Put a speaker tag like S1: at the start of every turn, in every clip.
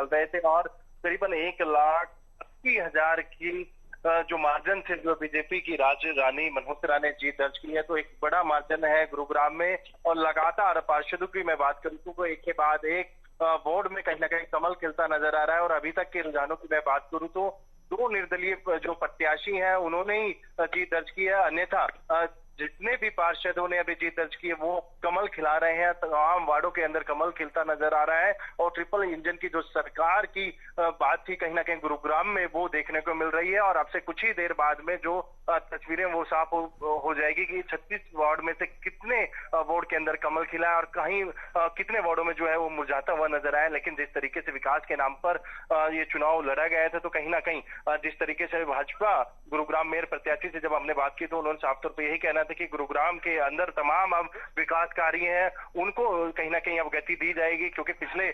S1: चल रहे थे और करीबन 1,80,000 की जो मार्जिन से जो बीजेपी की राज्य रानी मल्होत्रा ने जीत दर्ज की है, तो एक बड़ा मार्जिन है गुरुग्राम में। और लगातार पार्षदों की मैं बात करूं तो एक के बाद एक बोर्ड में कहीं ना कहीं कमल खिलता नजर आ रहा है। और अभी तक के रुझानों की मैं बात करूं तो 2 निर्दलीय जो प्रत्याशी हैं उन्होंने ही जीत दर्ज की है, अन्यथा जितने भी पार्षदों ने अभी जीत दर्ज की है वो कमल खिला रहे हैं। तमाम वार्डों के अंदर कमल खिलता नजर आ रहा है और ट्रिपल इंजन की जो सरकार की बात थी कहीं ना कहीं गुरुग्राम में वो देखने को मिल रही है। और अब से कुछ ही देर बाद में जो तस्वीरें वो साफ हो जाएगी कि 36 वार्ड में से कितने वार्ड के अंदर कमल खिला है और कहीं कितने वार्डों में जो है वो मुरझाता हुआ नजर आया। लेकिन जिस तरीके से विकास के नाम पर ये चुनाव लड़ा गया था, तो कहीं ना कहीं जिस तरीके से भाजपा गुरुग्राम मेयर प्रत्याशी से जब हमने बात की तो उन्होंने साफ तौर पर यही कहना था कि गुरुग्राम के अंदर तमाम अब विकास कार्य हैं उनको कहीं ना कहीं अब गति दी जाएगी, क्योंकि पिछले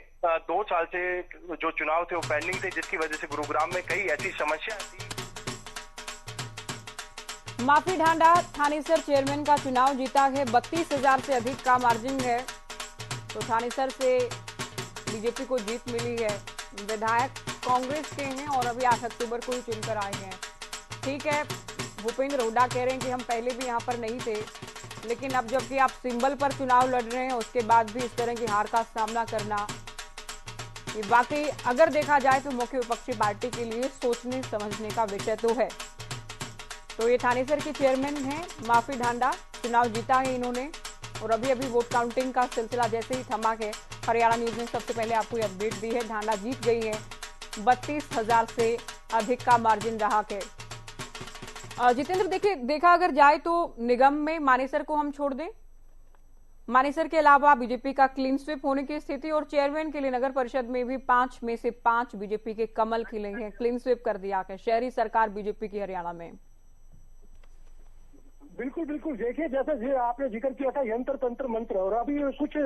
S1: 2 साल से जो चुनाव थे वो पेंडिंग थे, जिसकी वजह से गुरुग्राम में कई ऐसी समस्याएं थी।
S2: माफी ढांडा थानेसर चेयरमैन का चुनाव जीता है, 32,000 से अधिक का मार्जिन है। तो थानेसर से बीजेपी को जीत मिली है। विधायक कांग्रेस के हैं और अभी 8 अक्टूबर को ही चुनकर आए हैं। ठीक है, भूपेंद्र हुड्डा कह रहे हैं कि हम पहले भी यहाँ पर नहीं थे, लेकिन अब जबकि आप सिंबल पर चुनाव लड़ रहे हैं उसके बाद भी इस तरह की हार का सामना करना, ये वाकई अगर देखा जाए तो मुख्य विपक्षी पार्टी के लिए सोचने समझने का विषय तो है। तो ये थानेसर के चेयरमैन हैं माफी ढांडा, चुनाव जीता है इन्होंने और अभी अभी वोट काउंटिंग का सिलसिला जैसे ही थमा है, हरियाणा न्यूज ने सबसे पहले आपको अपडेट दी है। ढांडा जीत गई है, 32,000 से अधिक का मार्जिन रहा है। जितेंद्र, देखिए देखा अगर जाए तो निगम में मानेसर को हम छोड़ दें, मानेसर के अलावा बीजेपी का क्लीन स्वीप होने की स्थिति और चेयरमैन के लिए नगर परिषद में भी 5 में से 5 बीजेपी के कमल खिले हैं, क्लीन स्वीप कर दिया है शहरी सरकार बीजेपी की हरियाणा में।
S3: बिल्कुल बिल्कुल, देखिए जैसे आपने जिक्र किया था यंत्र तंत्र मंत्र, और अभी कुछ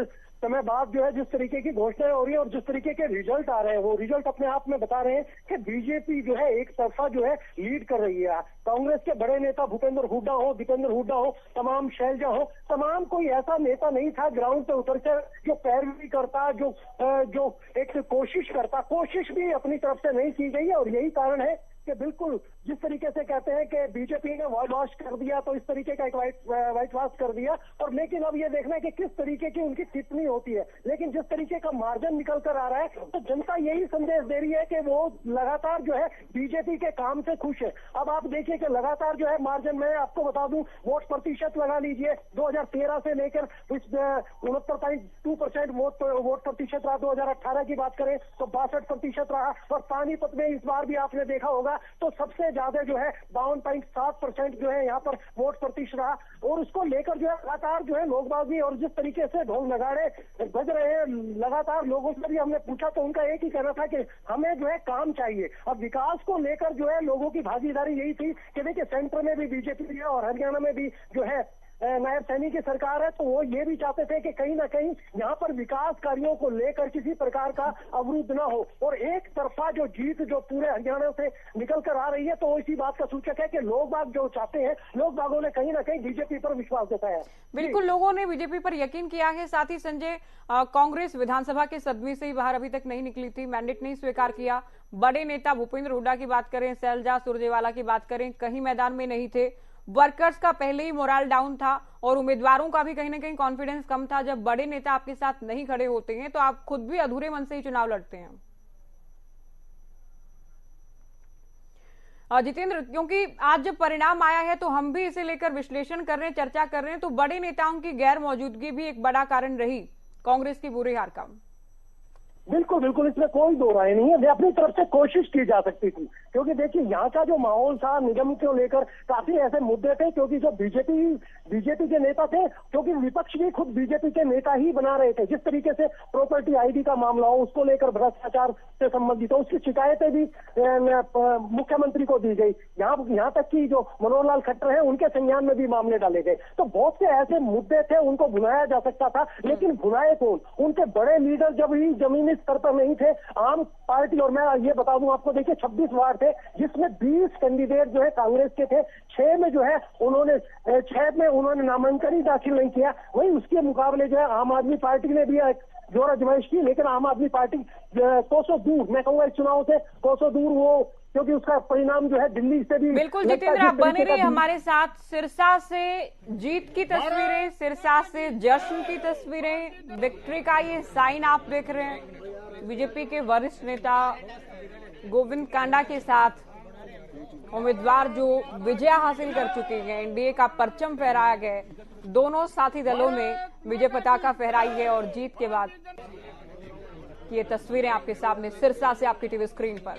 S3: समय बाद जो है जिस तरीके की घोषणाएं हो रही है और जिस तरीके के रिजल्ट आ रहे हैं वो रिजल्ट अपने आप में बता रहे हैं कि बीजेपी जो है एक तरफा जो है लीड कर रही है। कांग्रेस के बड़े नेता भूपेंद्र हुड्डा हो, दीपेंद्र हुड्डा हो, तमाम शैलजा हो, तमाम कोई ऐसा नेता नहीं था ग्राउंड पे उतर कर जो पैरवी करता, जो एक कोशिश करता, कोशिश भी अपनी तरफ से नहीं की गई है। और यही कारण है कि बिल्कुल जिस तरीके से कहते हैं कि बीजेपी ने व्हाइट वॉश कर दिया, तो इस तरीके का एक व्हाइट वॉश कर दिया। और लेकिन अब ये देखना है कि किस तरीके की उनकी टिप्पणी होती है। लेकिन जिस तरीके का मार्जिन निकल कर आ रहा है तो जनता यही संदेश दे रही है कि वो लगातार जो है बीजेपी के काम से खुश है। अब आप देखिए कि लगातार जो है मार्जिन, मैं आपको बता दूं वोट प्रतिशत लगा लीजिए, 2013 से लेकर 69.2% वोट प्रतिशत रहा। 2018 की बात करें तो 62% रहा। और पानीपत में इस बार भी आपने देखा होगा तो सबसे ज्यादा जो है 52.7% जो है यहाँ पर वोट प्रतिशत रहा। और उसको लेकर जो है लगातार जो है लोगबाजी और जिस तरीके से ढोल नगाड़े बज रहे हैं, लगातार लोगों से भी हमने पूछा तो उनका एक ही कहना था कि हमें जो है काम चाहिए। अब विकास को लेकर जो है लोगों की भागीदारी यही थी कि देखिए सेंटर में भी बीजेपी है और हरियाणा में भी जो है नायब सैनी की सरकार है, तो वो ये भी चाहते थे कि कहीं ना कहीं यहाँ पर विकास कार्यों को लेकर किसी प्रकार का अवरुद्ध ना हो। और एक तरफा जो जीत जो पूरे हरियाणा से निकल कर आ रही है, तो इसी बात का सूचक है कि लोग बाग जो चाहते हैं, लोग बागों ने कहीं ना कहीं बीजेपी पर विश्वास जताया है।
S2: बिल्कुल, लोगों ने बीजेपी पर यकीन किया है। साथ ही संजय, कांग्रेस विधानसभा के सदमे से ही बाहर अभी तक नहीं निकली थी, मैंडेट नहीं स्वीकार किया। बड़े नेता भूपेंद्र हुड्डा की बात करें, शैलजा सुरजेवाला की बात करें, कहीं मैदान में नहीं थे। वर्कर्स का पहले ही मोरल डाउन था और उम्मीदवारों का भी कहीं ना कहीं कॉन्फिडेंस कम था। जब बड़े नेता आपके साथ नहीं खड़े होते हैं तो आप खुद भी अधूरे मन से ही चुनाव लड़ते हैं। जितेंद्र, क्योंकि आज जब परिणाम आया है तो हम भी इसे लेकर विश्लेषण कर रहे हैं, चर्चा कर रहे हैं, तो बड़े नेताओं की गैर मौजूदगी भी एक बड़ा कारण रही कांग्रेस की बुरी हार का।
S3: बिल्कुल बिल्कुल, इसमें कोई दो राय नहीं है। अपनी तरफ से कोशिश की जा सकती थी, क्योंकि देखिए यहाँ का जो माहौल था निगम को लेकर काफी ऐसे मुद्दे थे, क्योंकि जो बीजेपी के नेता थे, क्योंकि विपक्ष भी खुद बीजेपी के नेता ही बना रहे थे। जिस तरीके से प्रॉपर्टी आईडी का मामला हो, उसको लेकर भ्रष्टाचार से संबंधित हो, उसकी शिकायतें भी मुख्यमंत्री को दी गई। यहाँ तक कि जो मनोहर लाल खट्टर है उनके संज्ञान में भी मामले डाले गए। तो बहुत से ऐसे मुद्दे थे, उनको भुलाया जा सकता था, लेकिन भुलाए कौन? उनके बड़े लीडर जब ही जमीनी स्तर पर नहीं थे, आम पार्टी, और मैं ये बता दूं आपको, देखिए 26 वार्ड थे जिसमें 20 कैंडिडेट जो है कांग्रेस के थे, 6 में जो है उन्होंने नामांकन ही दाखिल नहीं किया। वही उसके मुकाबले जो है आम आदमी पार्टी ने भी जोर आजमाइश की, लेकिन आम आदमी पार्टी कोसों दूर, मैं कहूँगा इस चुनाव से कोसों दूर वो, क्योंकि उसका परिणाम जो है दिल्ली से भी।
S2: बिल्कुल जितेंद्र, आप बने रहिए हमारे साथ। सिरसा से जीत की तस्वीरें, सिरसा से जश्न की तस्वीरें, विक्ट्री का ये साइन आप देख रहे हैं। बीजेपी के वरिष्ठ नेता गोविंद कांडा के साथ उम्मीदवार जो विजय हासिल कर चुके हैं, एनडीए का परचम फहराया गया है, दोनों साथी दलों ने विजय पताका फहराई है। और जीत के बाद ये तस्वीरें आपके सामने सिरसा से आपकी टीवी स्क्रीन पर।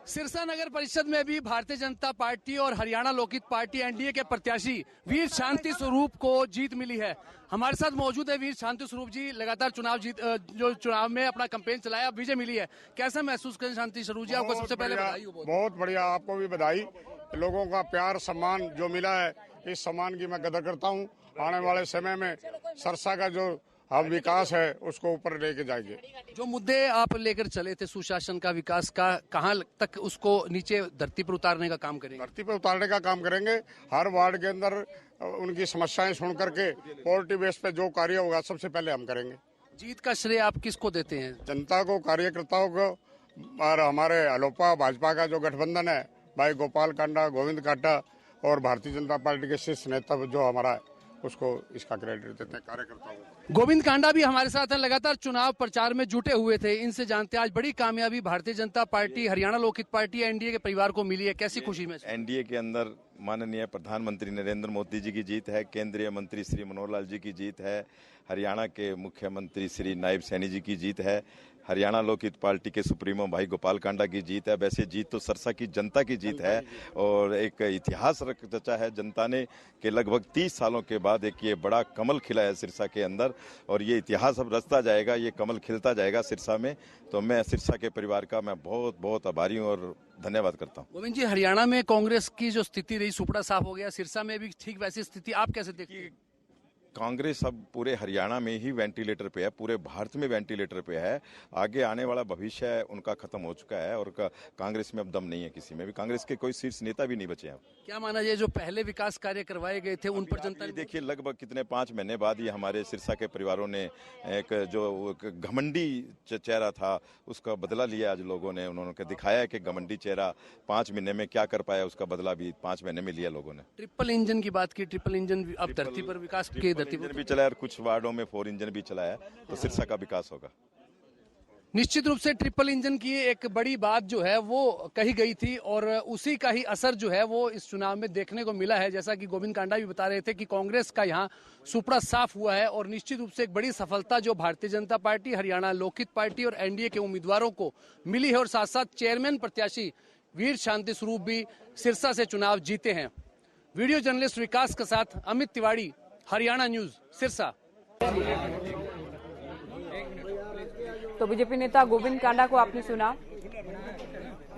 S4: सिरसा नगर परिषद में भी भारतीय जनता पार्टी और हरियाणा लोकहित पार्टी एनडीए के प्रत्याशी वीर शांति स्वरूप को जीत मिली है। हमारे साथ मौजूद है वीर शांति स्वरूप जी। लगातार चुनाव में अपना कैंपेन चलाया, विजय मिली है, कैसा महसूस करें शांति स्वरूप जी? आपको सबसे पहले बधाई हो।
S5: बहुत बढ़िया, आपको भी बधाई। लोगों का प्यार सम्मान जो मिला है, इस सम्मान की मैं कदर करता हूँ। आने वाले समय में सिरसा का जो अब विकास है उसको ऊपर लेके जाएंगे।
S4: जो मुद्दे आप लेकर चले थे, सुशासन का, विकास का, कहाँ तक उसको नीचे धरती पर उतारने का काम करेंगे?
S5: धरती पर उतारने का काम करेंगे। हर वार्ड के अंदर उनकी समस्याएं सुन करके पॉलिटी बेस पे जो कार्य होगा सबसे पहले हम करेंगे।
S4: जीत का श्रेय आप किसको देते हैं?
S5: जनता को, कार्यकर्ताओं को, और हमारे अलोपा भाजपा का जो गठबंधन है, भाई गोपाल कांडा, गोविंद कांडा और भारतीय जनता पार्टी के शीर्ष नेता जो हमारा है, उसको इसका क्रेडिट देते हैं कार्यकर्ताओं को।
S4: गोविंद कांडा भी हमारे साथ हैं, लगातार चुनाव प्रचार में जुटे हुए थे। इनसे जानते हैं आज बड़ी कामयाबी Bharatiya Janata party, Haryana Lokhit party, NDA के परिवार को मिली है, कैसी खुशी में?
S6: एनडीए के अंदर माननीय प्रधानमंत्री नरेंद्र मोदी जी की जीत है, केंद्रीय मंत्री श्री मनोहर लाल जी की जीत है, हरियाणा के मुख्यमंत्री श्री नायब सैनी जी की जीत है, हरियाणा लोकहित पार्टी के सुप्रीमो भाई गोपाल कांडा की जीत है। वैसे जीत तो सिरसा की जनता की जीत है और एक इतिहास रचा है जनता ने कि लगभग 30 सालों के बाद एक ये बड़ा कमल खिला है सिरसा के अंदर, और ये इतिहास अब रचता जाएगा, ये कमल खिलता जाएगा सिरसा में। तो मैं सिरसा के परिवार का मैं बहुत बहुत आभारी हूँ और धन्यवाद करता हूँ।
S4: गोविंद जी, हरियाणा में कांग्रेस की जो स्थिति रही, सुपड़ा साफ हो गया, सिरसा में भी ठीक वैसी स्थिति आप कैसे देखते हैं?
S6: कांग्रेस अब पूरे हरियाणा में ही वेंटिलेटर पे है, पूरे भारत में वेंटिलेटर पे है। आगे आने वाला भविष्य है उनका खत्म हो चुका है और कांग्रेस में अब दम नहीं है किसी में भी। कांग्रेस के कोई शीर्ष नेता भी नहीं बचे हैं।
S4: क्या माना जाए, जो पहले विकास कार्य करवाए गए थे उन पर जनता
S6: देखिए, लगभग कितने 5 महीने बाद ये हमारे सिरसा के परिवारों ने एक जो घमंडी चेहरा था उसका बदला लिया। आज लोगों ने उन्होंने दिखाया है कि घमंडी चेहरा 5 महीने में क्या कर पाया, उसका बदला भी 5 महीने में लिया लोगों ने।
S4: ट्रिपल इंजन की बात की, ट्रिपल इंजन अब धरती पर विकास के
S6: इंजन भी चलाया और कुछ वार्डों में 4 इंजन भी चलाया, तो सिरसा का विकास होगा।
S4: निश्चित रूप से ट्रिपल इंजन की एक बड़ी बात जो है वो कही गई थी और उसी का ही असर जो है वो इस चुनाव में देखने को मिला है। जैसा कि गोविंद कांडा भी बता रहे थे कि कांग्रेस का यहाँ सुपड़ा साफ हुआ है और निश्चित रूप से एक बड़ी सफलता जो भारतीय जनता पार्टी, हरियाणा लोकहित पार्टी और एनडीए के उम्मीदवारों को मिली है और साथ साथ चेयरमैन प्रत्याशी वीर शांति स्वरूप भी सिरसा से चुनाव जीते हैं। वीडियो जर्नलिस्ट विकास के साथ अमित तिवारी, हरियाणा न्यूज, सिरसा।
S2: तो बीजेपी नेता गोविंद कांडा को आपने सुना,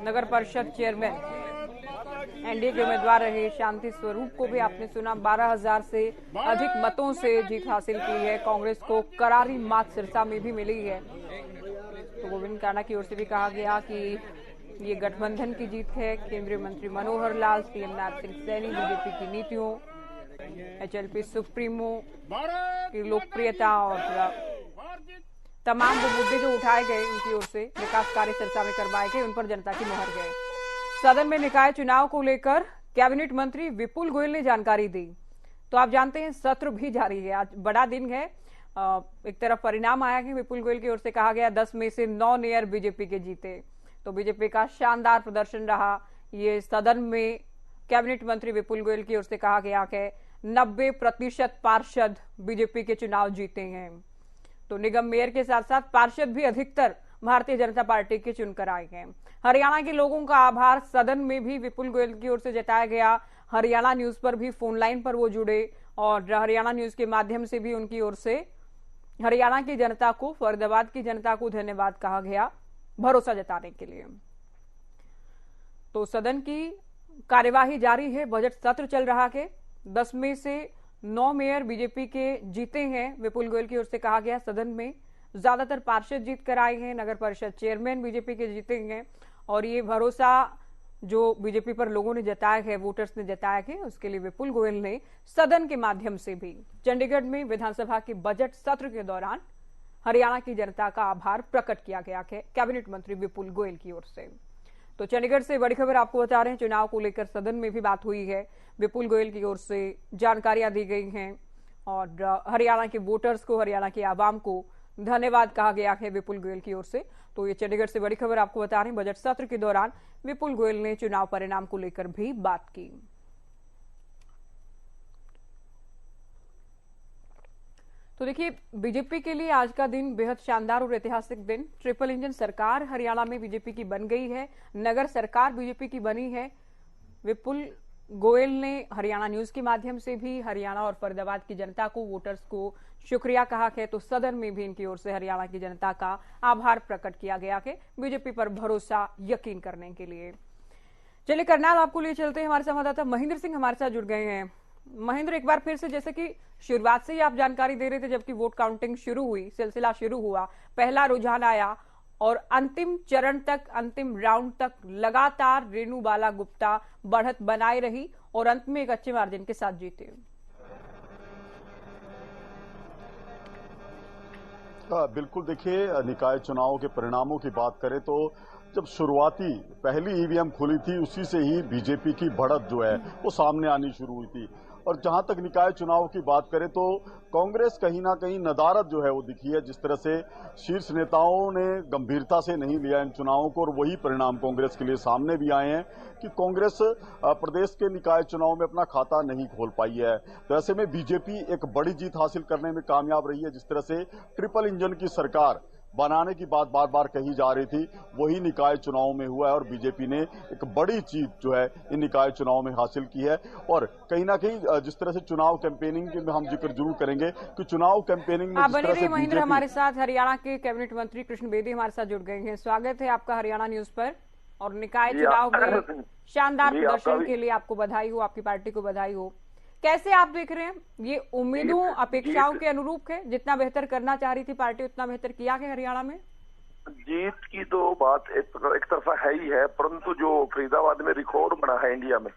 S2: नगर परिषद चेयरमैन एनडीए के उम्मीदवार रहे शांति स्वरूप को भी आपने सुना। 12,000 से अधिक मतों से जीत हासिल की है। कांग्रेस को करारी मात सिरसा में भी मिली है। तो गोविंद कांडा की ओर से भी कहा गया कि ये गठबंधन की जीत है। केंद्रीय मंत्री मनोहर लाल, सीएम नायब सिंह सैनी, बीजेपी की नीतियों, एचएलपी सुप्रीमो की लोकप्रियता और तमाम वो मुद्दे जो उठाए गए उनकी ओर से विकास कार्य सिरसा में करवाए गए, उन पर जनता की मुहर गए। सदन में निकाय चुनाव को लेकर कैबिनेट मंत्री विपुल गोयल ने जानकारी दी। तो आप जानते हैं सत्र भी जारी है, आज बड़ा दिन है। एक तरफ परिणाम आया कि विपुल गोयल की ओर से कहा गया 10 में से 9 मेयर बीजेपी के जीते। तो बीजेपी का शानदार प्रदर्शन रहा। ये सदन में कैबिनेट मंत्री विपुल गोयल की ओर से कहा गया कि 90% पार्षद बीजेपी के चुनाव जीते हैं। तो निगम मेयर के साथ साथ पार्षद भी अधिकतर भारतीय जनता पार्टी के चुनकर आए हैं। हरियाणा के लोगों का आभार सदन में भी विपुल गोयल की ओर से जताया गया। हरियाणा न्यूज पर भी फोन लाइन पर वो जुड़े और हरियाणा न्यूज के माध्यम से भी उनकी ओर से हरियाणा की जनता को, फरीदाबाद की जनता को धन्यवाद कहा गया भरोसा जताने के लिए। तो सदन की कार्यवाही जारी है, बजट सत्र चल रहा है। 10 में से 9 मेयर बीजेपी के जीते हैं। विपुल गोयल की ओर से कहा गया सदन में ज्यादातर पार्षद जीत कर आए हैं। नगर परिषद चेयरमैन बीजेपी के जीते हैं और ये भरोसा जो बीजेपी पर लोगों ने जताया है, वोटर्स ने जताया है, उसके लिए विपुल गोयल ने सदन के माध्यम से भी चंडीगढ़ में विधानसभा के बजट सत्र के दौरान हरियाणा की जनता का आभार प्रकट किया गया है कैबिनेट मंत्री विपुल गोयल की ओर से। तो चंडीगढ़ से बड़ी खबर आपको बता रहे हैं, चुनाव को लेकर सदन में भी बात हुई है, विपुल गोयल की ओर से जानकारियां दी गई हैं और हरियाणा के वोटर्स को, हरियाणा के आवाम को धन्यवाद कहा गया है विपुल गोयल की ओर से। तो ये चंडीगढ़ से बड़ी खबर आपको बता रहे हैं, बजट सत्र के दौरान विपुल गोयल ने चुनाव परिणाम को लेकर भी बात की। तो देखिए, बीजेपी के लिए आज का दिन बेहद शानदार और ऐतिहासिक दिन। ट्रिपल इंजन सरकार हरियाणा में बीजेपी की बन गई है, नगर सरकार बीजेपी की बनी है। विपुल गोयल ने हरियाणा न्यूज के माध्यम से भी हरियाणा और फरीदाबाद की जनता को, वोटर्स को शुक्रिया कहा है। तो सदन में भी इनकी ओर से हरियाणा की जनता का आभार प्रकट किया गया है बीजेपी पर भरोसा यकीन करने के लिए। चलिए करनाल आपको लिए चलते हैं, हमारे संवाददाता महेंद्र सिंह हमारे साथ जुड़ गए हैं। महेंद्र, एक बार फिर से, जैसे कि शुरुआत से ही आप जानकारी दे रहे थे, जबकि वोट काउंटिंग शुरू हुई, सिलसिला शुरू हुआ, पहला रुझान आया और अंतिम चरण तक, अंतिम राउंड तक लगातार रेणु बाला गुप्ता बढ़त बनाए रही और अंत में एक अच्छे मार्जिन के साथ जीते।
S7: बिल्कुल, देखिए, निकाय चुनाव के परिणामों की बात करें तो जब शुरुआती पहली ईवीएम खुली थी, उसी से ही बीजेपी की बढ़त जो है वो सामने आनी शुरू हुई थी। और जहां तक निकाय चुनाव की बात करें तो कांग्रेस कहीं ना कहीं नदारत जो है वो दिखी है। जिस तरह से शीर्ष नेताओं ने गंभीरता से नहीं लिया इन चुनावों को, और वही परिणाम कांग्रेस के लिए सामने भी आए हैं कि कांग्रेस प्रदेश के निकाय चुनाव में अपना खाता नहीं खोल पाई है। तो ऐसे में बीजेपी एक बड़ी जीत हासिल करने में कामयाब रही है। जिस तरह से ट्रिपल इंजन की सरकार बनाने की बात बार बार कही जा रही थी, वही निकाय चुनाव में हुआ है और बीजेपी ने एक बड़ी जीत जो है इन निकाय चुनाव में हासिल की है। और कहीं ना कहीं जिस तरह से चुनाव कैंपेनिंग में हम जिक्र जरूर करेंगे कि चुनाव कैंपेनिंग में
S2: बने रहिए महेंद्र, हमारे साथ हरियाणा के कैबिनेट मंत्री कृष्ण बेदी हमारे साथ जुड़ गए हैं। स्वागत है आपका हरियाणा न्यूज पर। और निकाय चुनाव में शानदार प्रदर्शन के लिए आपको बधाई हो, आपकी पार्टी को बधाई हो। कैसे आप देख रहे हैं, ये उम्मीदों, अपेक्षाओं के अनुरूप है? जितना बेहतर करना चाह रही थी पार्टी, उतना बेहतर किया है हरियाणा में?
S8: जीत की तो बात एक तरफा है ही है, परंतु जो फरीदाबाद में रिकॉर्ड बना है इंडिया में,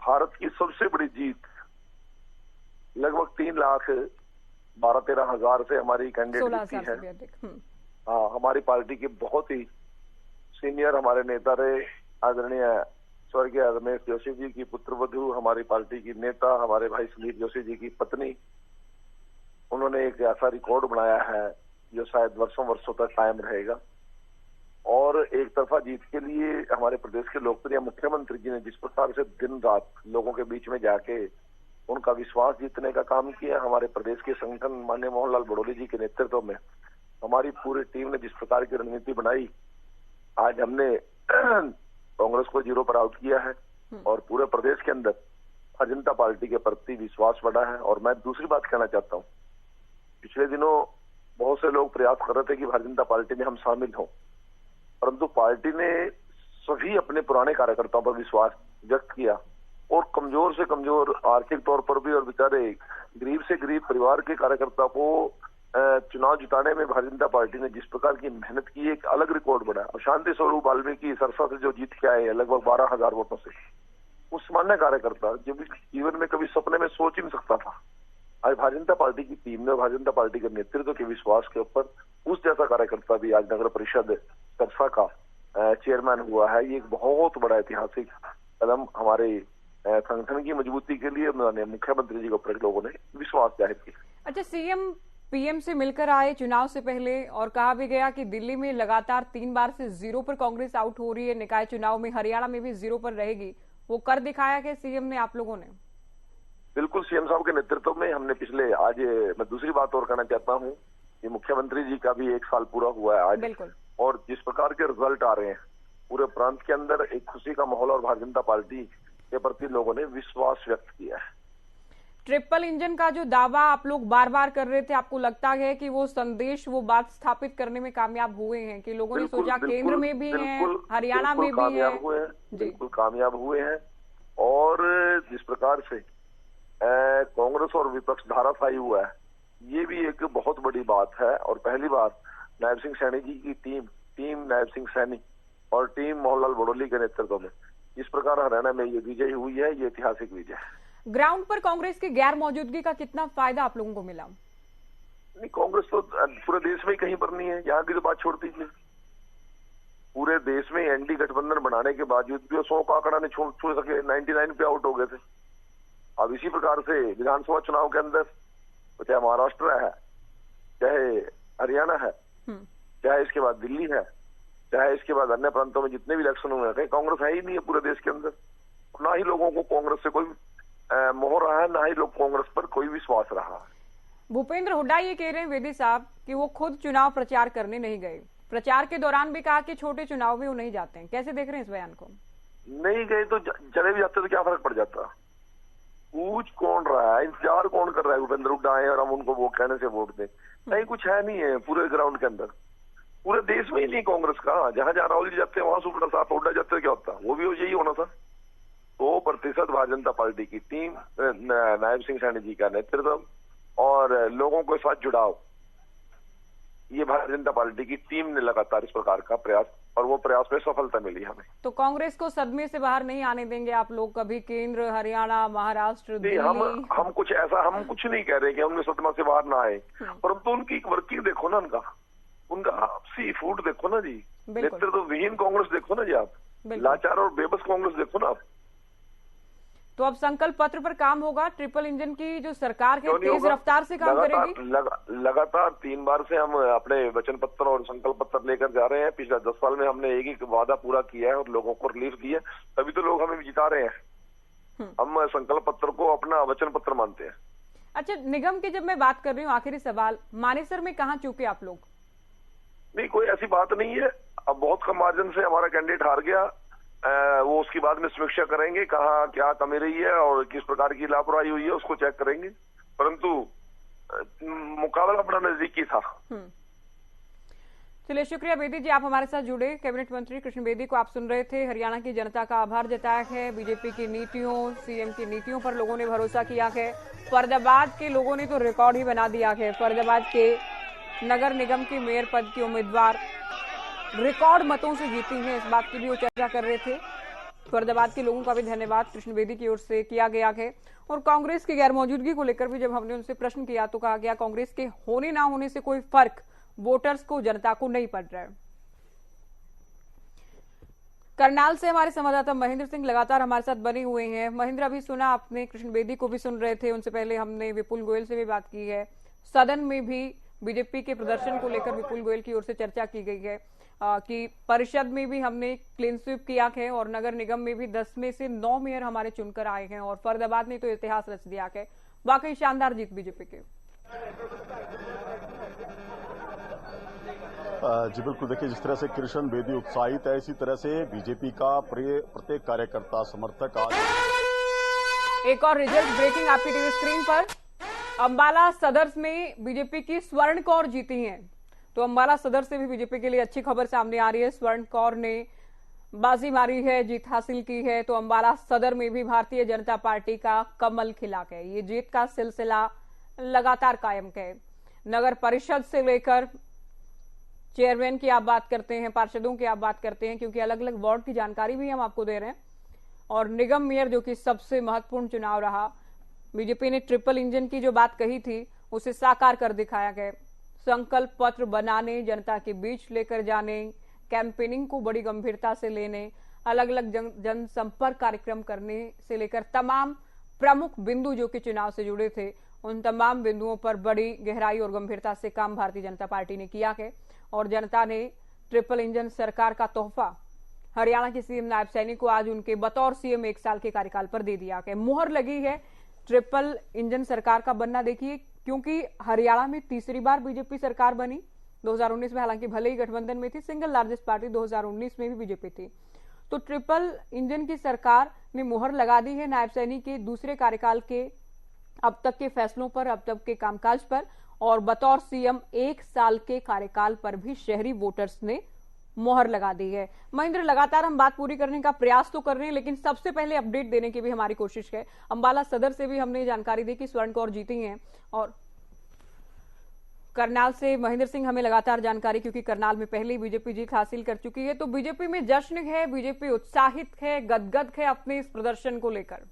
S8: भारत की सबसे बड़ी जीत, लगभग 3,12,13,000 से हमारी कैंडिडेट जीती है। हाँ, हमारी पार्टी के बहुत ही सीनियर हमारे नेता रहे, आदरणीय स्वर्गीय रमेश जोशी जी की पुत्रवधू, हमारी पार्टी की नेता, हमारे भाई सुनील जोशी जी की पत्नी, उन्होंने एक ऐसा रिकॉर्ड बनाया है जो शायद वर्षों वर्षों तक कायम रहेगा। और एक तरफा जीत के लिए हमारे प्रदेश के लोकप्रिय मुख्यमंत्री जी ने जिस प्रकार से दिन रात लोगों के बीच में जाके उनका विश्वास जीतने का काम किया, हमारे प्रदेश के संगठन माननीय मोहन लाल बड़ोली जी के नेतृत्व में हमारी पूरी टीम ने जिस प्रकार की रणनीति बनाई, आज हमने कांग्रेस को 0 पर आउट किया है और पूरे प्रदेश के अंदर भारतीय जनता पार्टी के प्रति विश्वास बढ़ा है। और मैं दूसरी बात कहना चाहता हूँ, पिछले दिनों बहुत से लोग प्रयास कर रहे थे कि भारतीय जनता पार्टी में हम शामिल हों, परंतु पार्टी ने सभी अपने पुराने कार्यकर्ताओं पर विश्वास व्यक्त किया और कमजोर से कमजोर आर्थिक तौर पर भी और बेचारे गरीब से गरीब परिवार के कार्यकर्ता को चुनाव जिताने में भारतीय जनता पार्टी ने जिस प्रकार की मेहनत की, एक अलग रिकॉर्ड बना। और शांति स्वरूप वाल्मीकि सरसा से जो जीत के आए हैं लगभग 12,000 वोटों से, उस सामान्य कार्यकर्ता जो भी जीवन में कभी सपने में सोच ही नहीं सकता था, आज भारतीय जनता पार्टी की टीम ने, भारतीय जनता पार्टी के नेतृत्व के विश्वास के ऊपर उस जैसा कार्यकर्ता भी आज नगर परिषद सरसा का चेयरमैन हुआ है। ये एक बहुत बड़ा ऐतिहासिक कदम हमारे संगठन की मजबूती के लिए मुख्यमंत्री जी के ऊपर लोगों ने विश्वास जाहिर किया।
S2: अच्छा, सीएम पीएम से मिलकर आए चुनाव से पहले और कहा भी गया कि दिल्ली में लगातार 3 बार से 0 पर कांग्रेस आउट हो रही है, निकाय चुनाव में हरियाणा में भी 0 पर रहेगी, वो कर दिखाया है सीएम ने, आप लोगों ने?
S8: बिल्कुल, सीएम साहब के नेतृत्व में हमने पिछले, आज मैं दूसरी बात और कहना चाहता हूँ, ये मुख्यमंत्री जी का भी 1 साल पूरा हुआ है आज,
S2: बिल्कुल,
S8: और जिस प्रकार के रिजल्ट आ रहे हैं पूरे प्रांत के अंदर, एक खुशी का माहौल और भारतीय जनता पार्टी के प्रति लोगों ने विश्वास व्यक्त किया है।
S2: ट्रिपल इंजन का जो दावा आप लोग बार बार कर रहे थे, आपको लगता है कि वो संदेश, वो बात स्थापित करने में कामयाब हुए हैं कि लोगों ने सोचा केंद्र में भी हैं, हरियाणा में भी हैं?
S8: बिल्कुल कामयाब हुए हैं। और जिस प्रकार से कांग्रेस और विपक्ष धाराशायी हुआ है, ये भी एक बहुत बड़ी बात है। और पहली बार नायब सिंह सैनी जी की टीम नायब सिंह सैनी और टीम मोहनलाल बड़ोली के नेतृत्व में। इस प्रकार हरियाणा में ये विजय हुई है, ये ऐतिहासिक विजय है।
S2: ग्राउंड पर कांग्रेस की गैर मौजूदगी का कितना फायदा आप लोगों को मिला?
S8: नहीं, कांग्रेस तो पूरे देश में कहीं पर नहीं है, यहाँ की तो बात छोड़ दीजिए। पूरे देश में एनडी गठबंधन बनाने के बावजूद भी 100 का आंकड़ा नहीं छू सके, 99 पे आउट हो गए थे। अब इसी प्रकार से विधानसभा चुनाव के अंदर चाहे महाराष्ट्र है, चाहे हरियाणा है, चाहे इसके बाद दिल्ली है, चाहे इसके बाद अन्य प्रांतों में जितने भी इलेक्शन हुए हैं, कांग्रेस है ही नहीं है पूरे देश के अंदर। ना ही लोगों को कांग्रेस से कोई मोह रहा है, ना ही लोग कांग्रेस पर कोई विश्वास रहा है।
S2: भूपेंद्र हुड्डा ये कह रहे हैं वेदी साहब कि वो खुद चुनाव प्रचार करने नहीं गए। प्रचार के दौरान भी कहा कि छोटे चुनाव में वो नहीं जाते हैं। कैसे देख रहे हैं इस बयान को? नहीं
S8: गए तो चले भी जाते तो क्या फर्क पड़ जाता? पूछ कौन रहा है, इंतजार कौन कर रहा है भूपेंद्र हुड्डा आए और हम उनको वो कहने से वोट दें? नहीं, कुछ है नहीं है पूरे ग्राउंड के अंदर, पूरे देश में ही नहीं कांग्रेस का। जहां जहां राहुल जी जाते हैं वहां सुपड़ा साथ हुड्डा जाते हैं, क्या होता? वो भी यही होना था। 100% भारतीय जनता पार्टी की टीम, नायब सिंह सैनी जी का नेतृत्व और लोगों के साथ जुड़ाव, ये भारतीय जनता पार्टी की टीम ने लगातार इस प्रकार का प्रयास, और वो प्रयास में सफलता मिली हमें। तो
S2: कांग्रेस को सदमे से बाहर नहीं आने देंगे आप लोग कभी? केंद्र, हरियाणा, महाराष्ट्र, दिल्ली,
S8: हम कुछ ऐसा हम कुछ नहीं कह रहे कि हमने सदमा से बाहर ना आए, परंतु उनकी वर्किंग देखो ना, उनका आपसी फूट देखो ना जी, नेतृत्व विहीन कांग्रेस देखो ना जी आप, लाचार और बेबस कांग्रेस देखो ना आप।
S2: तो अब संकल्प पत्र पर काम होगा? ट्रिपल इंजन की जो सरकार है तेज रफ्तार से काम करेगी?
S8: लगातार 3 बार से हम अपने वचन पत्र और संकल्प पत्र लेकर जा रहे हैं। पिछले 10 साल में हमने एक वादा पूरा किया है और लोगों को रिलीफ दिया, तभी तो लोग हमें जिता रहे हैं। हम संकल्प पत्र को अपना वचन पत्र मानते हैं।
S2: अच्छा, निगम की जब मैं बात कर रही हूँ, आखिरी सवाल, मानेसर में कहाँ चूके आप लोग?
S8: नहीं, कोई ऐसी बात नहीं है। अब बहुत कम मार्जिन से हमारा कैंडिडेट हार गया, वो उसकी बाद में समीक्षा करेंगे, कहाँ क्या कमी रही है और किस प्रकार की लापरवाही हुई है उसको चेक करेंगे, परंतु मुकाबला बड़ा नजदीकी था।
S2: चलिए, शुक्रिया बेदी जी, आप हमारे साथ जुड़े। कैबिनेट मंत्री कृष्ण बेदी को आप सुन रहे थे। हरियाणा की जनता का आभार जताया है। बीजेपी की नीतियों, सीएम की नीतियों पर लोगों ने भरोसा किया है। फरीदाबाद के लोगों ने तो रिकॉर्ड ही बना दिया है। फरीदाबाद के नगर निगम की मेयर पद की उम्मीदवार रिकॉर्ड मतों से जीती हैं, इस बात की भी वो चर्चा कर रहे थे। फरीदाबाद के लोगों का भी धन्यवाद कृष्ण बेदी की ओर से किया गया है। और कांग्रेस की गैर मौजूदगी को लेकर भी जब हमने उनसे प्रश्न किया तो कहा गया कांग्रेस के होने ना होने से कोई फर्क वोटर्स को, जनता को नहीं पड़ रहा है। करनाल से हमारे संवाददाता महेंद्र सिंह लगातार हमारे साथ बने हुए हैं। महेंद्र, अभी सुना आपने, कृष्ण बेदी को भी सुन रहे थे, उनसे पहले हमने विपुल गोयल से भी बात की है। सदन में भी बीजेपी के प्रदर्शन को लेकर विपुल गोयल की ओर से चर्चा की गई है कि परिषद में भी हमने क्लीन स्वीप किया है और नगर निगम में भी 10 में से 9 मेयर हमारे चुनकर आए हैं और फरीदाबाद ने तो इतिहास रच दिया है। वाकई शानदार जीत बीजेपी के।
S7: जी बिल्कुल, देखिए जिस तरह से कृष्ण बेदी उत्साहित है, इसी तरह से बीजेपी का प्रत्येक कार्यकर्ता, समर्थक आज।
S2: एक और रिजल्ट ब्रेकिंग आपकी टीवी स्क्रीन पर। अंबाला सदर में बीजेपी की स्वर्ण कौर जीती हैं, तो अंबाला सदर से भी बीजेपी के लिए अच्छी खबर सामने आ रही है। स्वर्ण कौर ने बाजी मारी है, जीत हासिल की है, तो अंबाला सदर में भी भारतीय जनता पार्टी का कमल खिला है। ये जीत का सिलसिला लगातार कायम है। नगर परिषद से लेकर चेयरमैन की आप बात करते हैं, पार्षदों की आप बात करते हैं, क्योंकि अलग अलग वार्ड की जानकारी भी हम आपको दे रहे हैं, और निगम मेयर जो कि सबसे महत्वपूर्ण चुनाव रहा। बीजेपी ने ट्रिपल इंजन की जो बात कही थी उसे साकार कर दिखाया गया। संकल्प पत्र बनाने, जनता के बीच लेकर जाने, कैंपेनिंग को बड़ी गंभीरता से लेने, अलग अलग जनसंपर्क कार्यक्रम करने से लेकर तमाम प्रमुख बिंदु जो कि चुनाव से जुड़े थे, उन तमाम बिंदुओं पर बड़ी गहराई और गंभीरता से काम भारतीय जनता पार्टी ने किया है। और जनता ने ट्रिपल इंजन सरकार का तोहफा हरियाणा के सीएम नायब सैनी को आज उनके बतौर सीएम 1 साल के कार्यकाल पर दे दिया है। मुहर लगी है ट्रिपल इंजन सरकार का बनना। देखिए, क्योंकि हरियाणा में तीसरी बार बीजेपी सरकार बनी। 2019 में हालांकि भले ही गठबंधन में थी, सिंगल लार्जेस्ट पार्टी 2019 में भी बीजेपी थी, तो ट्रिपल इंजन की सरकार ने मुहर लगा दी है नायब सैनी के दूसरे कार्यकाल के अब तक के फैसलों पर, अब तक के कामकाज पर, और बतौर सीएम 1 साल के कार्यकाल पर भी शहरी वोटर्स ने मोहर लगा दी है। महेंद्र, लगातार हम बात पूरी करने का प्रयास तो कर रहे हैं, लेकिन सबसे पहले अपडेट देने की भी हमारी कोशिश है। अंबाला सदर से भी हमने जानकारी दी कि स्वर्ण कौर जीती हैं और करनाल से महेंद्र सिंह हमें लगातार जानकारी, क्योंकि करनाल में पहले ही बीजेपी जीत हासिल कर चुकी है, तो बीजेपी में जश्न है, बीजेपी उत्साहित है, गदगद है अपने इस प्रदर्शन को लेकर।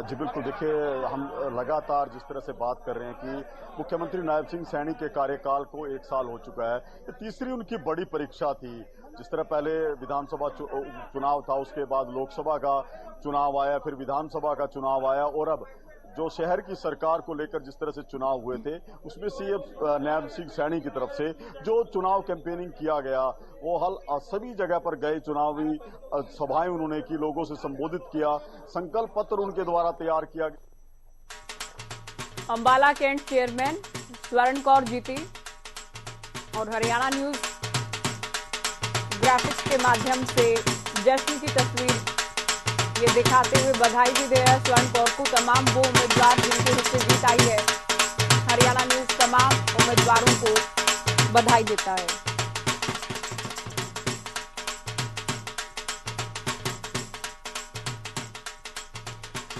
S7: जी बिल्कुल, देखिए हम लगातार जिस तरह से बात कर रहे हैं कि मुख्यमंत्री नायब सिंह सैनी के कार्यकाल को 1 साल हो चुका है, ये तीसरी उनकी बड़ी परीक्षा थी। जिस तरह पहले विधानसभा चुनाव था, उसके बाद लोकसभा का चुनाव आया, फिर विधानसभा का चुनाव आया, और अब जो शहर की सरकार को लेकर जिस तरह से चुनाव हुए थे, उसमें सीएम नायब सिंह सैनी की तरफ से जो चुनाव कैंपेनिंग किया गया, वो सभी जगह पर गए, चुनावी सभाएं उन्होंने की, लोगों से संबोधित किया, संकल्प पत्र उनके द्वारा तैयार किया गया।
S2: अंबाला कैंट चेयरमैन स्वर्ण कौर जीती, और हरियाणा न्यूज ग्राफिक्स के माध्यम से जश्न की तस्वीर ये दिखाते हुए बधाई भी दे रहा है स्वर्ण कौर को। तमाम वो उम्मीदवार जिनके हित से जीत आई है, हरियाणा न्यूज तमाम उम्मीदवारों को बधाई देता है।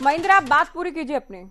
S2: महेंद्र, आप बात पूरी कीजिए अपने।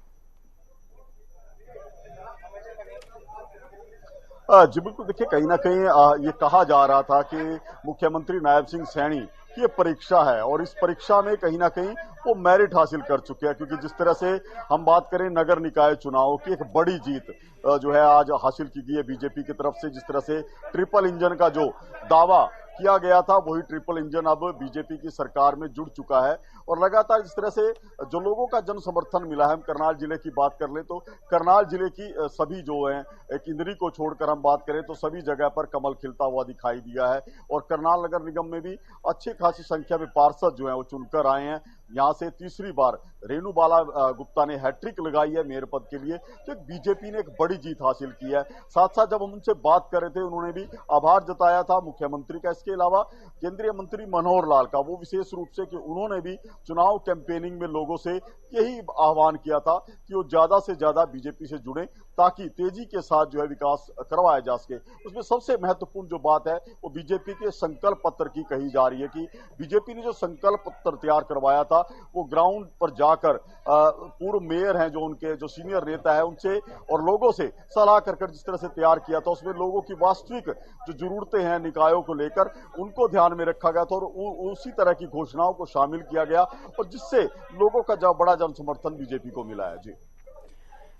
S7: जी बिल्कुल, देखिए कहीं ना कहीं ये कहा जा रहा था कि मुख्यमंत्री नायब सिंह सैनी की ये परीक्षा है, और इस परीक्षा में कहीं ना कहीं वो मेरिट हासिल कर चुके हैं, क्योंकि जिस तरह से हम बात करें नगर निकाय चुनाव की, एक बड़ी जीत जो है आज हासिल की गई है बीजेपी की तरफ से। जिस तरह से ट्रिपल इंजन का जो दावा किया गया था, वही ट्रिपल इंजन अब बीजेपी की सरकार में जुड़ चुका है, और लगातार जिस तरह से जो लोगों का जन समर्थन मिला है। हम करनाल जिले की बात कर लें तो करनाल जिले की सभी जो हैं, इंद्री को छोड़कर हम बात करें तो सभी जगह पर कमल खिलता हुआ दिखाई दिया है, और करनाल नगर निगम में भी अच्छी खासी संख्या में पार्षद जो है वो चुनकर आए हैं। यहां से तीसरी बार रेणु बाला गुप्ता ने हैट्रिक लगाई है मेयर पद के लिए, तो बीजेपी ने एक बड़ी जीत हासिल की है। साथ साथ जब हम उनसे बात कर रहे थे, उन्होंने भी आभार जताया था मुख्यमंत्री का, इसके अलावा केंद्रीय मंत्री मनोहर लाल का, वो विशेष रूप से कि उन्होंने भी चुनाव कैंपेनिंग में लोगों से यही आह्वान किया था कि वो ज्यादा से ज्यादा बीजेपी से जुड़े, ताकि तेजी के साथ जो है विकास करवाया जा सके। उसमें सबसे महत्वपूर्ण जो बात है वो बीजेपी के संकल्प पत्र की कही जा रही है कि बीजेपी ने जो संकल्प पत्र तैयार करवाया था, वो ग्राउंड पर जाकर पूर्व मेयर हैं, जो उनके जो सीनियर नेता है, उनसे और लोगों से सलाह कर जिस तरह से तैयार किया था, उसमें लोगों की वास्तविक जो जरूरतें हैं निकायों को लेकर, उनको ध्यान में रखा गया था, और उसी तरह की घोषणाओं को शामिल किया गया, और जिससे लोगों का बड़ा जन समर्थन बीजेपी को मिला है। जी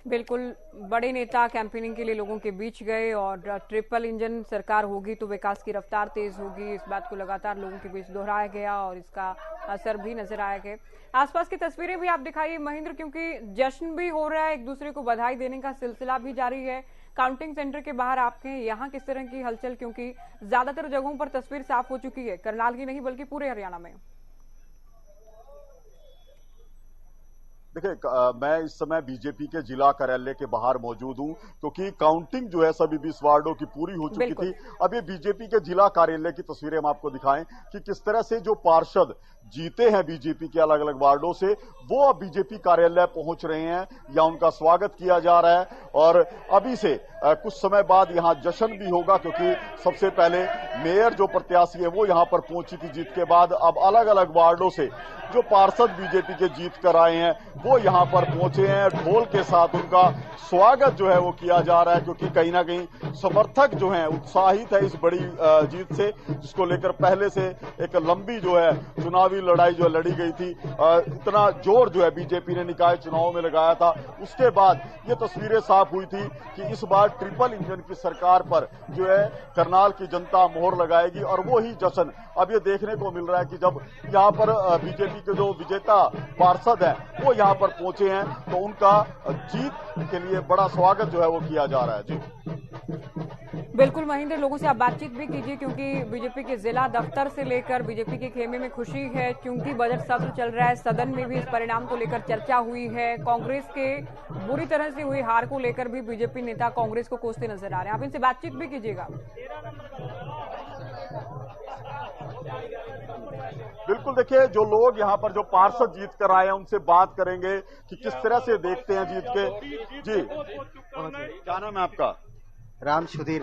S2: बिल्कुल, बड़े नेता कैंपेनिंग के लिए लोगों के बीच गए, और ट्रिपल इंजन सरकार होगी तो विकास की रफ्तार तेज होगी, इस बात को लगातार लोगों के बीच दोहराया गया, और इसका असर भी नजर आएगा। आसपास की तस्वीरें भी आप दिखाइए महेंद्र, क्योंकि जश्न भी हो रहा है, एक दूसरे को बधाई देने का सिलसिला भी जारी है। काउंटिंग सेंटर के बाहर आपके यहाँ किस तरह की हलचल, क्योंकि ज्यादातर जगहों पर तस्वीर साफ हो चुकी है, करनाल की नहीं बल्कि पूरे हरियाणा में।
S7: देखिए, मैं इस समय बीजेपी के जिला कार्यालय के बाहर मौजूद हूं, क्योंकि काउंटिंग जो है सभी 20 वार्डों की पूरी हो चुकी थी। अब ये बीजेपी के जिला कार्यालय की तस्वीरें हम आपको दिखाएं कि किस तरह से जो पार्षद जीते हैं बीजेपी के अलग अलग वार्डों से, वो अब बीजेपी कार्यालय पहुंच रहे हैं, या उनका स्वागत किया जा रहा है। और अभी से कुछ समय बाद यहां जश्न भी होगा, क्योंकि सबसे पहले मेयर जो प्रत्याशी है वो यहां पर पहुंची थी जीत के बाद। अब अलग अलग वार्डों से जो पार्षद बीजेपी के जीत कर आए हैं वो यहां पर पहुंचे हैं, ढोल के साथ उनका स्वागत जो है वो किया जा रहा है, क्योंकि कहीं ना कहीं समर्थक जो हैं उत्साहित है इस बड़ी जीत से, जिसको लेकर पहले से एक लंबी जो है चुनावी लड़ाई जो लड़ी गई थी। इतना जोर जो है बीजेपी ने निकाय चुनाव में लगाया था, उसके बाद ये तस्वीरें साफ हुई थी कि इस बार ट्रिपल इंजन की सरकार पर जो है करनाल की जनता मोहर लगाएगी, और वो ही जश्न अब ये देखने को मिल रहा है कि जब यहाँ पर बीजेपी के जो विजेता पार्षद हैं वो यहाँ पर पहुंचे हैं, तो उनका जीत के लिए बड़ा स्वागत जो है वो किया जा रहा है। जी
S2: बिल्कुल महेंद्र, लोगों से आप बातचीत भी कीजिए, क्योंकि बीजेपी के जिला दफ्तर से लेकर बीजेपी के खेमे में खुशी है, क्योंकि बजट सत्र चल रहा है, सदन में भी इस परिणाम को लेकर चर्चा हुई है। कांग्रेस के बुरी तरह से हुई हार को लेकर भी बीजेपी नेता कांग्रेस को कोसते नजर आ रहे हैं, आप इनसे बातचीत भी कीजिएगा।
S7: बिल्कुल, देखिए जो लोग यहाँ पर जो पार्षद जीत कर आए हैं उनसे बात करेंगे कि किस तरह से देखते हैं जीत के। जी क्या नाम है आपका?
S9: राम सुधीर।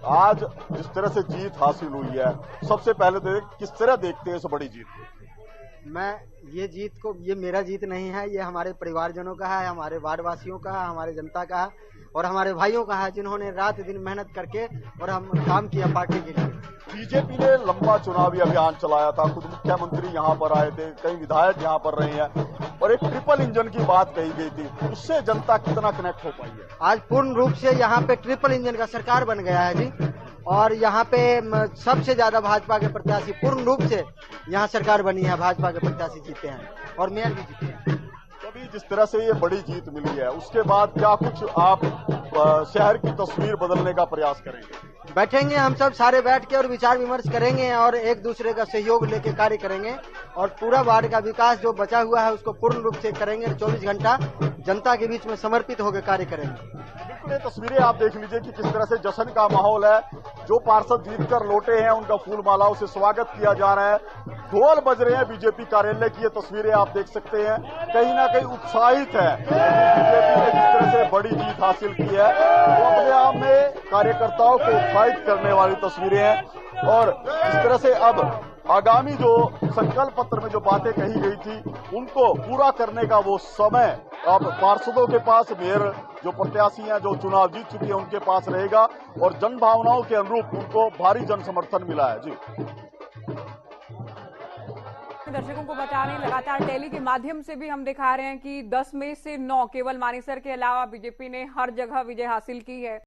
S7: आज जिस तरह से जीत हासिल हुई है, सबसे पहले तो किस तरह देखते हैं इस बड़ी जीत को?
S9: ये जीत को, ये मेरा जीत नहीं है, ये हमारे परिवारजनों का है, हमारे वार्ड वासियों का है, हमारे जनता का है और हमारे भाइयों का है, जिन्होंने रात दिन मेहनत करके और हम काम किया पार्टी के लिए।
S7: बीजेपी ने लंबा चुनावी अभियान चलाया था, खुद मुख्यमंत्री यहाँ पर आए थे, कई विधायक यहाँ पर रहे हैं और एक ट्रिपल इंजन की बात कही गई थी, उससे जनता कितना कनेक्ट हो पाई है?
S9: आज पूर्ण रूप से यहाँ पे ट्रिपल इंजन का सरकार बन गया है जी, और यहाँ पे सबसे ज्यादा भाजपा के प्रत्याशी पूर्ण रूप से यहाँ सरकार बनी है, भाजपा के प्रत्याशी जीते हैं और मेयर भी जीते हैं।
S7: अभी जिस तरह से ये बड़ी जीत मिली है, उसके बाद क्या कुछ आप शहर की तस्वीर बदलने का प्रयास करेंगे?
S9: बैठेंगे हम सब सारे बैठ के और विचार विमर्श करेंगे और एक दूसरे का सहयोग लेके कार्य करेंगे और पूरा वार्ड का विकास जो बचा हुआ है उसको पूर्ण रूप से करेंगे। 24 घंटा जनता के बीच में समर्पित होकर कार्य करेंगे।
S7: बिल्कुल, ये तस्वीरें आप देख लीजिए कि किस तरह से जश्न का माहौल है। जो पार्षद जीतकर लौटे हैं उनका फूल मालाओं से स्वागत किया जा रहा है, ढोल बज रहे हैं बीजेपी कार्यालय की। ये तस्वीरें आप देख सकते हैं, कहीं ना कहीं उत्साहित है। बीजेपी ने जिस तरह से बड़ी जीत हासिल की है वो अपने आप में कार्यकर्ताओं को उत्साहित करने वाली तस्वीरें हैं। और इस तरह से अब आगामी जो संकल्प पत्र में जो बातें कही गई थी उनको पूरा करने का वो समय अब पार्षदों के पास, मेयर जो प्रत्याशी हैं जो चुनाव जीत चुके हैं उनके पास रहेगा और जन भावनाओं के अनुरूप उनको भारी जन समर्थन मिला है। जी,
S2: दर्शकों को बता रहे हैं, लगातार टेली के माध्यम से भी हम दिखा रहे हैं कि 10 में से 9 केवल मानेसर के अलावा बीजेपी ने हर जगह विजय हासिल की है।